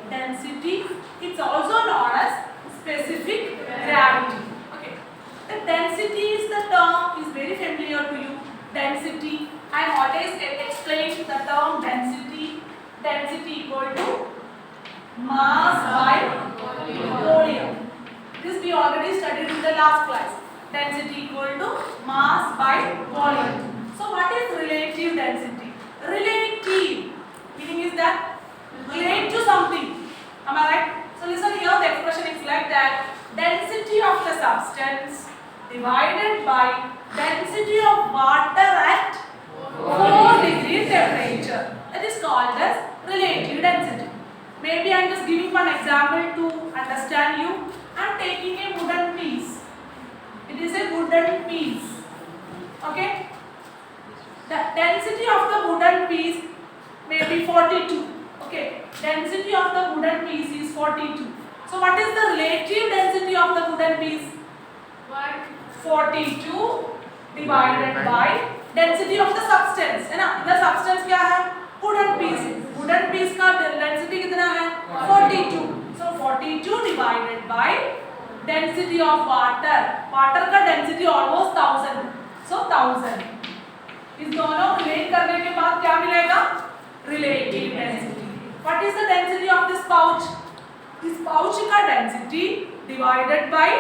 density. It's also known as specific gravity. Okay. The density is the term is very familiar to you. Density. I always explain the term density. Density equal to mass by volume. This we already studied in the last class. Density equal to mass by volume. So what is relative density? Relative meaning is that relate to something. Am I right? So listen here, the expression is like that. Density of the substance divided by density of water at 4 degree temperature. That is called as relative density. Maybe I am just giving one example to understand you. I am taking a wooden piece. It is a wooden piece. Okay? The density of the wooden piece may be 42. Okay? Density of the wooden piece is 42. So what is the relative density of the wooden piece? 42 divided by density of the substance. है ना? The substance क्या है? Wooden piece. Wooden piece का density कितना है? 42. So 42 divided by density of water. Water का density almost 1000. So 1000. इस दोनों relate करने के बाद क्या मिलेगा? Relative density. What is the density of this pouch? This pouch का density divided by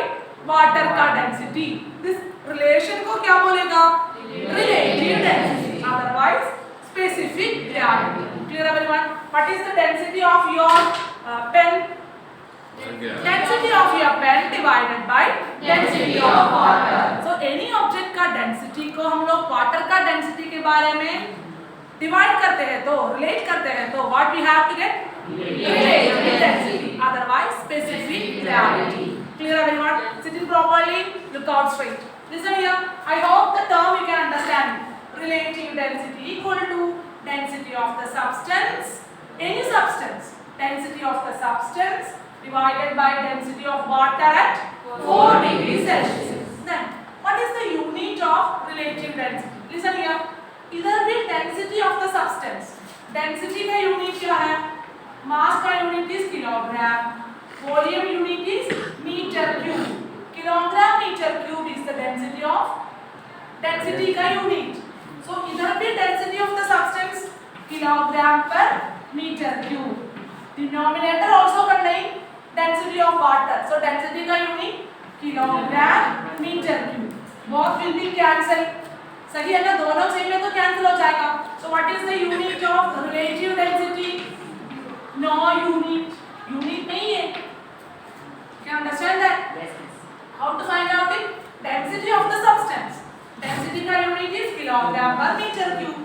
water का density. This relation को क्या बोलेगा? Relative density. Otherwise specific gravity. Clear everyone? What is the density of your pen? Density of your pen divided by density of water. So any object का density को हम लोग water का density के बारे में divide करते हैं तो relate करते हैं तो what we have to get? Relative density. Otherwise specific gravity. Clear everyone? Sitting properly, look out straight. Listen here. I hope the term you can understand. Relative density equal to density of the substance. Any substance. Density of the substance divided by density of water at 4 degrees Celsius. Then, what is the unit of relative density? Listen here. Either be density of the substance. Density का unit क्या है? Mass का unit is kilogram. Volume unit is meter cube. Kilogram meter cube is the density of density का unit. So इधर भी density of the substance kilogram per meter cube. Denominator also contain density of water. So density का unit kilogram meter cube. Both will be cancel. सही है ना? दोनों same है तो cancel हो जाएगा. So what is the unit of relative density? No unit. Unit नहीं है. Can you understand that? Yes. How to find out it? Density of the substance. Density का unit is kilogram per meter cube.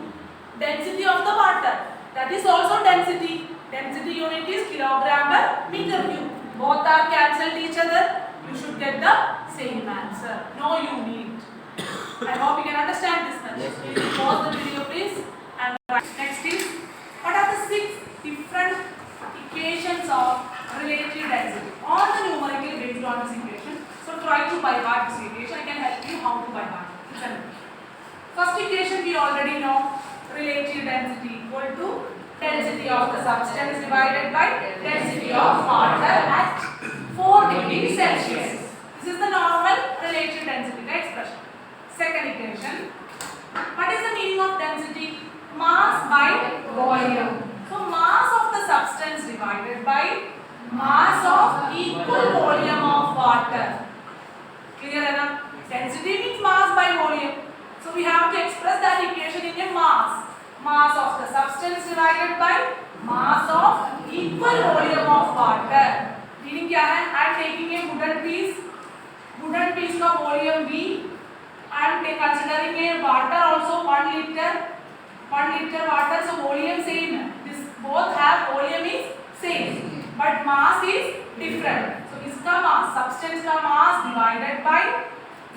Density of the water. That is also density. Density unit is kilogram per meter cube. Both are cancelled each other. You should get the same answer. No unit. I hope you can understand this much. Yes. Pause the video please. And next is, what are the 6 different equations of relative density? All the numerically based on this equation. So try to by heart this equation. I can help you how to by heart. Listen. First equation we already know. Relative density equal to density of the substance divided by density of water at 4 degrees Celsius. This is the normal relative density expression. Second equation. What is the meaning of density? Mass by volume. So mass of the substance divided by mass of equal volume of water. Clear enough? Density means mass by volume. So we have to express that equation in a mass. Mass of the substance divided by mass of equal volume of water. Meaning क्या है? I am taking a wooden piece. Wooden piece का volume V. I am considering a water also 1 liter. 1 liter water, so volume same. This both have volume is same, but mass is different. So इसका mass, substance का mass divided by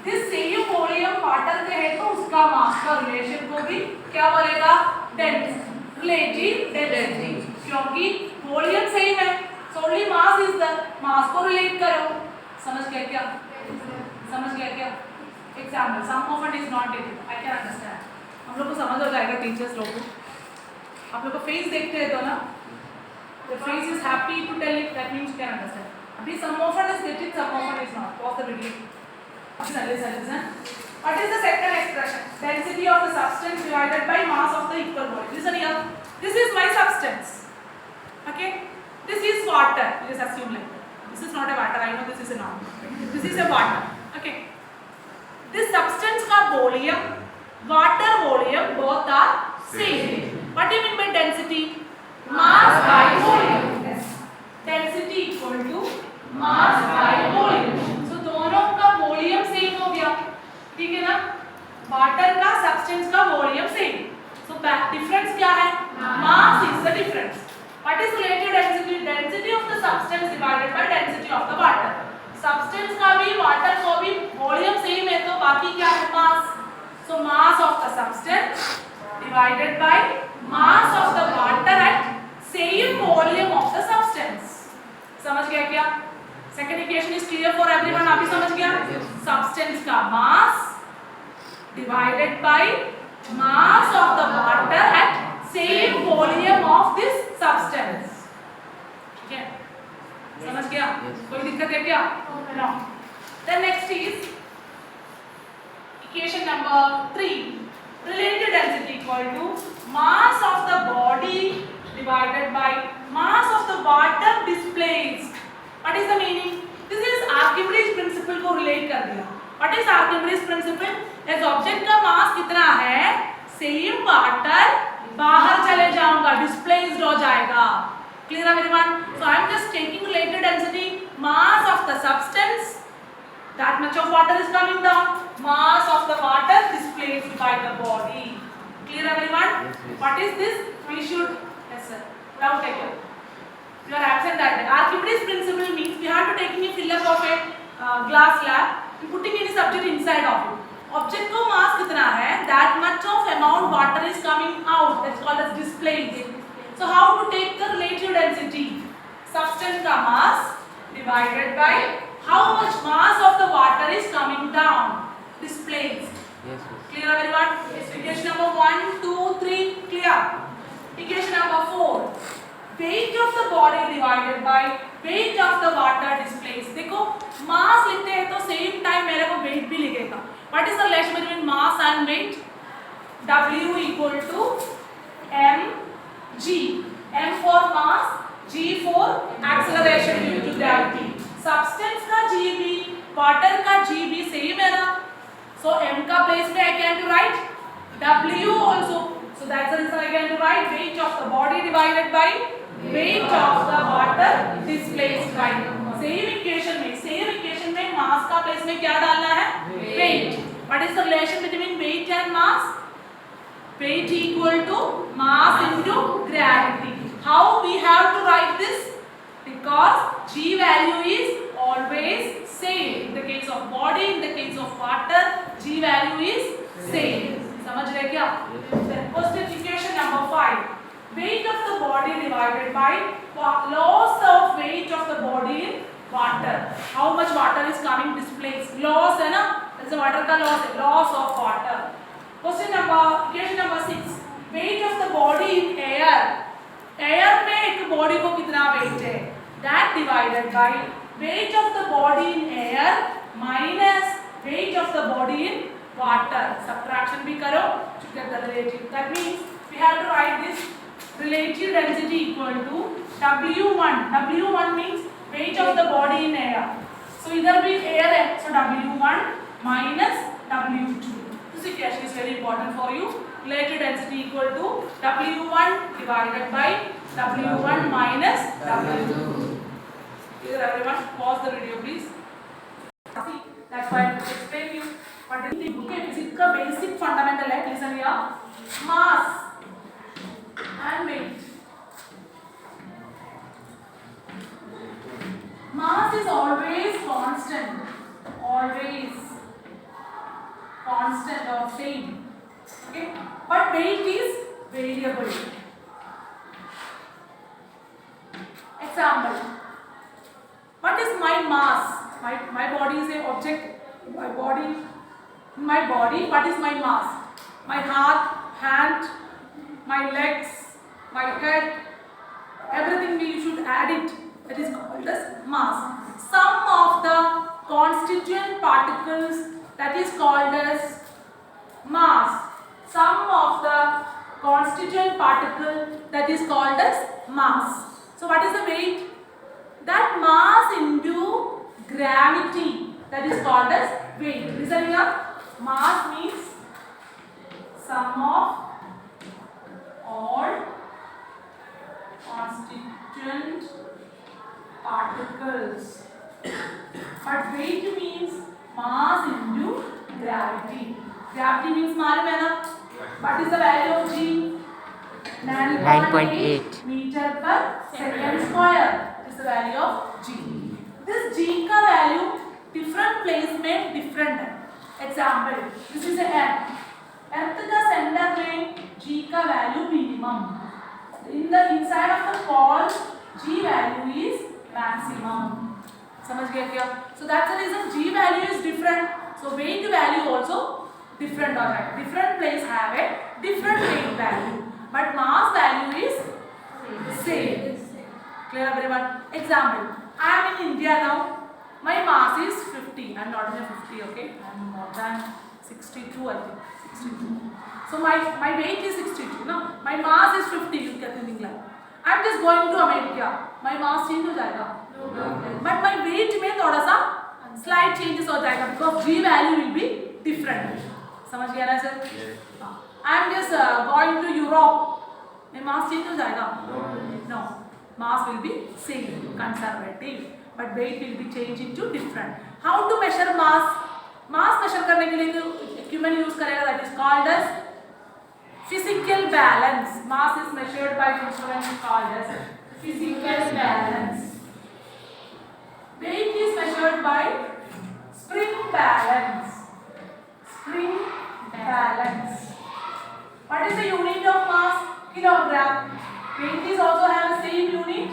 this same volume water के है तो उसका mass का relation को भी क्या बोलेगा? Density. Relative density. क्योंकि volume same है, so only mass is the mass को relate करो. समझ गया क्या? समझ गया क्या? Example, sum of it is not taken. I can understand. हम लोग को समझ हो जाएगा टीचर्स लोग को. आप लोग को फेस देखते हैं तो ना The face is happy to tell it, that means you can understand. Abhi some of one is getting, some of one is not. Pause the video. Listen. What is the second expression? Density of the substance divided by mass of the equal volume. Listen here. This is my substance. Okay. This is water. Let us assume like that. This is not a water. I know this is a noun. This is a water. Okay. This substance का volume, water volume both are same. What do you mean by density? Mass by volume. Yes. Density equal to mass by volume. So दोनों का volume same हो गया. ठीक है ना? Water का substance का volume same. So difference क्या है? Mass is the difference. What is relative density? Density of the substance divided by density of the water. Substance का भी water को भी volume same है तो बाकी क्या है? Mass. So mass of the substance divided by mass of the water at same volume of the substance. समझ गया क्या? Second equation is clear for everyone. आप भी समझ गया? Substance का mass divided by mass of the water at same volume of this substance. ठीक है? समझ गया? कोई दिक्कत है क्या? No. Then next is equation number 3. Relative density equal to mass of the body divided by mass of the water displaced. What is the meaning? This is Archimedes principle को relate कर दिया. What is Archimedes principle? As object का mass कितना है? Same water बाहर चले जाऊंगा, displaced हो जाएगा. Clear everyone? So I am just taking relative density, mass of the substance, that much of water is coming down, mass of the water displaced by the body. Clear everyone? Yes, yes. What is this? We should, yes sir, now take it. You are absent that day. Archimedes principle means we have to taking a fill up of a glass slab and putting any subject inside of it. Object को mass कितना है? That much of amount water is coming out. That's called as displaced. So how to take the relative density? Substance का mass divided by how much mass of the water is coming down. Displaced. Yes, yes. Clear everyone? Yes. Equation number 1, 2, 3. Clear. Equation number 4. Weight of the body divided by weight of the water displaced. देखो mass लिखते हैं तो same time मेरे को weight भी लिखेगा. What is the relation between mass and weight? W equal to mg. M for mass, g for acceleration due to gravity. Substance का g भी, water का g भी same है ना? So m का place में I can write W also. So that's the reason I can write weight of the body divided by weight of the water displaced by. Same equation में mass का place में क्या डालना है? Weight. What is the relation between weight and mass? Weight equal to mass into gravity. How we have to write this? Because g value is always same. In the case of body, in the case of water, g value is same. समझ रहे क्या? Question equation number 5. Weight of the body divided by loss of weight of the body in water. How much water is coming displaced? Loss है ना? जैसे water का loss है. Loss of water. Equation number 6. Weight of the body in air. Air में एक body को कितना weight है? That divided by weight of the body in air minus weight of the body in water. Subtraction भी करो to get the relative. That means we have to write this relative density equal to W1. W1 means weight of the body in air. So इधर भी air है. So W1 minus W2. This equation is very important for you. Relative density equal to W1 divided by W1 minus W2. Here everyone, pause the video please. See, that's why I will explain you. What is the physics का basic fundamental है. Listen here. Mass and weight. Mass is always constant. Always constant or same. Okay, but weight is variable. Example. What is my mass? My body is an object. My body. What is my mass? My heart, hand, my legs, my head, Everything we should add it. That is called as mass. Sum of the constituent particles, that is called as mass. Sum of the constituent particle, that is called as mass. So what is the weight? That mass into gravity, that is called as weight. Listen here. Mass means sum of all constituent particles. But weight means mass into gravity. Gravity means मालूम है ना? What is the value of G? 9.8 meter per second square. That is the value of G. This G का value different place में different है. Example, this is a Earth. Earth का center में G का value minimum. In the inside of the ball, G value is maximum. समझ गया क्या? So that's the reason G value is different. So weight value also different or right. Different place have a different weight value, but mass value is same. Clear everyone? Example, I am in India now. My mass is 50. I am not in a 50, okay? I am more than 62, I think. 62. So my weight is 62. No, my mass is 50. You get in England. I am just going to America. My mass change हो जाएगा. But my weight में थोड़ा सा slight changes हो जाएगा because G value will be different. समझ गया ना sir? I am just going to Europe. My mass change हो जाएगा? No. Mass will be same, conservative, but weight will be changed into different. How to measure mass? Mass measure करने के लिए जो equipment use करेगा, that is called as physical balance. Mass is measured by the instrument called as physical balance. Weight is measured by spring balance. Spring balance. What is the unit of mass? Kilogram. Weight is also have same unit.